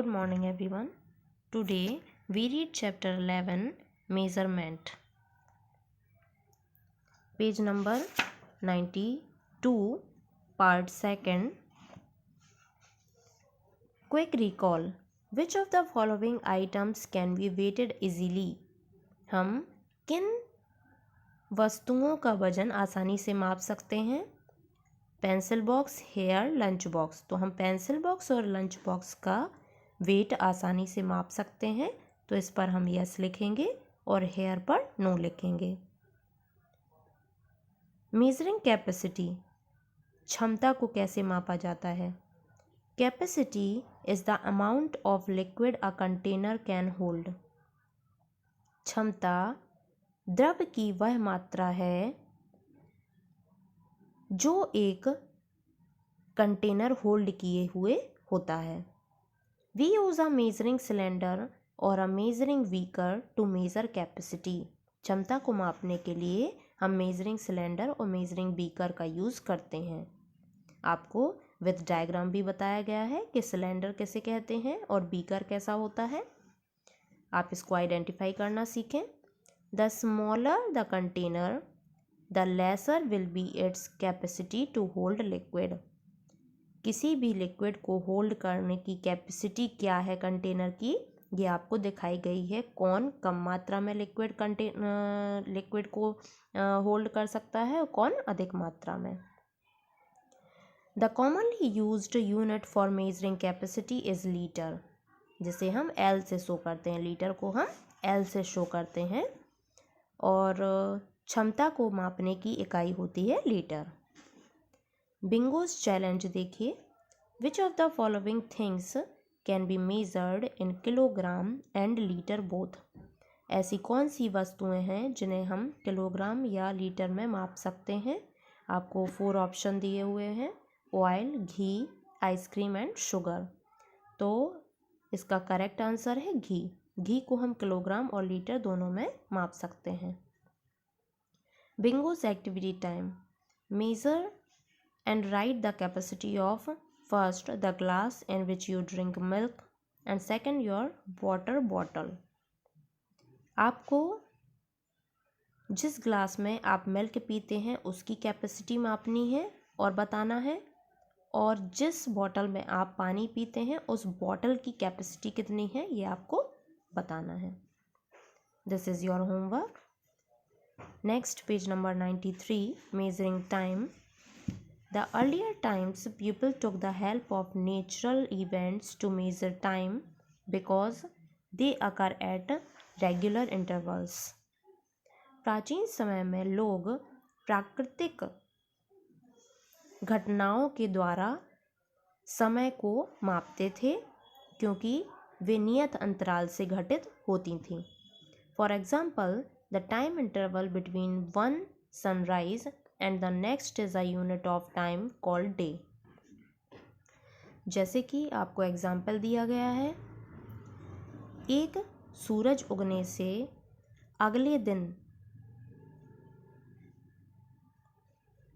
Good morning, everyone. Today we read chapter 11 Measurement, page number 92, part 2nd. Quick recall. Which of the following items can be weighted easily? हम किन वस्तुओं का वजन आसानी से माप सकते हैं? Pencil box, hair, lunch box. तो हम पेंसिल बॉक्स और लंच बॉक्स का वेट आसानी से माप सकते हैं, तो इस पर हम यस लिखेंगे और हेयर पर नो लिखेंगे। मेजरिंग कैपेसिटी, क्षमता को कैसे मापा जाता है? Capacity is the amount of liquid a container can hold. क्षमता द्रव की वह मात्रा है जो एक कंटेनर होल्ड किए हुए होता है। We use a measuring cylinder और a measuring beaker to measure capacity. क्षमता को मापने के लिए हम मेजरिंग सिलेंडर और मेजरिंग बीकर का यूज़ करते हैं। आपको विद डायग्राम भी बताया गया है कि सिलेंडर कैसे कहते हैं और बीकर कैसा होता है। आप इसको आइडेंटिफाई करना सीखें। The smaller the container the lesser will be its capacity to hold liquid. किसी भी लिक्विड को होल्ड करने की कैपेसिटी क्या है कंटेनर की, ये आपको दिखाई गई है। कौन कम मात्रा में लिक्विड को होल्ड कर सकता है और कौन अधिक मात्रा में। The commonly used unit for measuring capacity is litre, जिसे हम एल से शो करते हैं। लीटर को हम एल से शो करते हैं और क्षमता को मापने की इकाई होती है लीटर। बिंगोज चैलेंज देखिए। Which of the following things can be measured in kilogram and litre both. ऐसी कौन सी वस्तुएं हैं जिन्हें हम किलोग्राम या लीटर में माप सकते हैं? आपको 4 ऑप्शन दिए हुए हैं, oil, ghee, ice cream and sugar. तो इसका करेक्ट आंसर है घी। घी को हम किलोग्राम और लीटर दोनों में माप सकते हैं। Bingo's activity time. Measure and write the capacity of first the glass in which you drink milk and second your water bottle। आपको जिस ग्लास में आप मिल्क पीते हैं उसकी कैपेसिटी मापनी है और बताना है, और जिस बॉटल में आप पानी पीते हैं उस बॉटल की कैपेसिटी कितनी है ये आपको बताना है। This is your homework. Next page number 93, measuring time. The earlier times people took the help of natural events to measure time because they occur at regular intervals। प्राचीन समय में लोग प्राकृतिक घटनाओं के द्वारा समय को मापते थे क्योंकि वे नियत अंतराल से घटित होती थीं। For example, the time interval between one sunrise and the next is a unit of time called day। जैसे कि आपको एग्जाम्पल दिया गया है, एक सूरज उगने से अगले दिन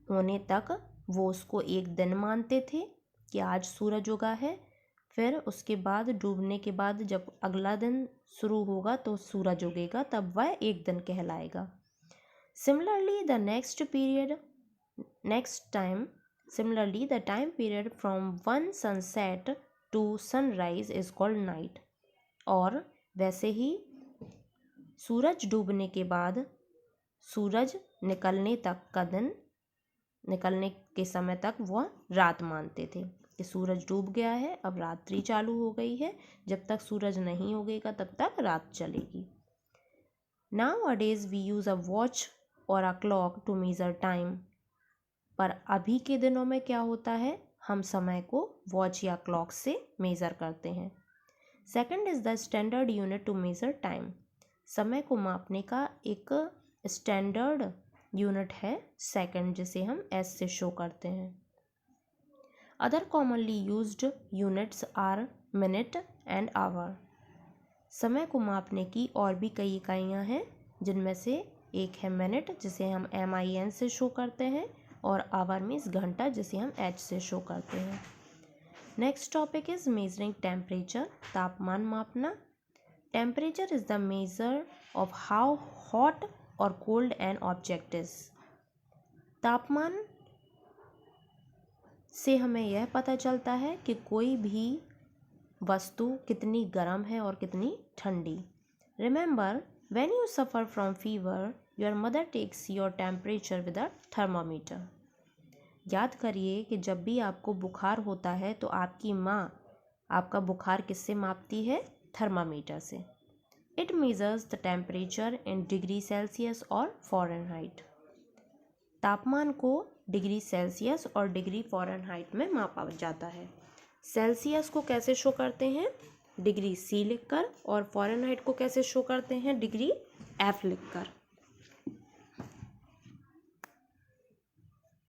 होने तक वो उसको एक दिन मानते थे कि आज सूरज उगा है। फिर उसके बाद डूबने के बाद जब अगला दिन शुरू होगा तो सूरज उगेगा, तब वह एक दिन कहलाएगा। Similarly, the time period from one sunset to sunrise is called night। और वैसे ही सूरज डूबने के बाद सूरज निकलने तक का दिन, निकलने के समय तक वह रात मानते थे कि सूरज डूब गया है, अब रात्रि चालू हो गई है, जब तक सूरज नहीं उगेगा तब तक रात चलेगी। Nowadays we use a watch और a clock to measure time. पर अभी के दिनों में क्या होता है, हम समय को वॉच या क्लॉक से मेज़र करते हैं। Second is the standard unit to measure time. समय को मापने का एक स्टैंडर्ड यूनिट है सेकंड, जिसे हम एस से शो करते हैं। Other commonly used units are minute and hour. समय को मापने की और भी कई इकाइयाँ हैं, जिनमें से एक है मिनट, जिसे हम MIN से शो करते हैं, और आवर मीन्स घंटा, जिसे हम H से शो करते हैं। Next topic is measuring temperature, तापमान मापना। Temperature is the measure of how hot और कोल्ड एन ऑब्जेक्ट इज। तापमान से हमें यह पता चलता है कि कोई भी वस्तु कितनी गर्म है और कितनी ठंडी। Remember, when you suffer from fever your mother takes your temperature with a thermometer. याद करिए कि जब भी आपको बुखार होता है तो आपकी माँ आपका बुखार किससे मापती है? थर्मामीटर से। It measures the temperature in degree Celsius और फ़ारेनहाइट। तापमान को डिग्री सेल्सियस और डिग्री फ़ारेनहाइट में मापा जाता है। सेल्सियस को कैसे शो करते हैं? डिग्री सी लिखकर, और फ़ारेनहाइट को कैसे शो करते हैं? डिग्री एफ लिखकर।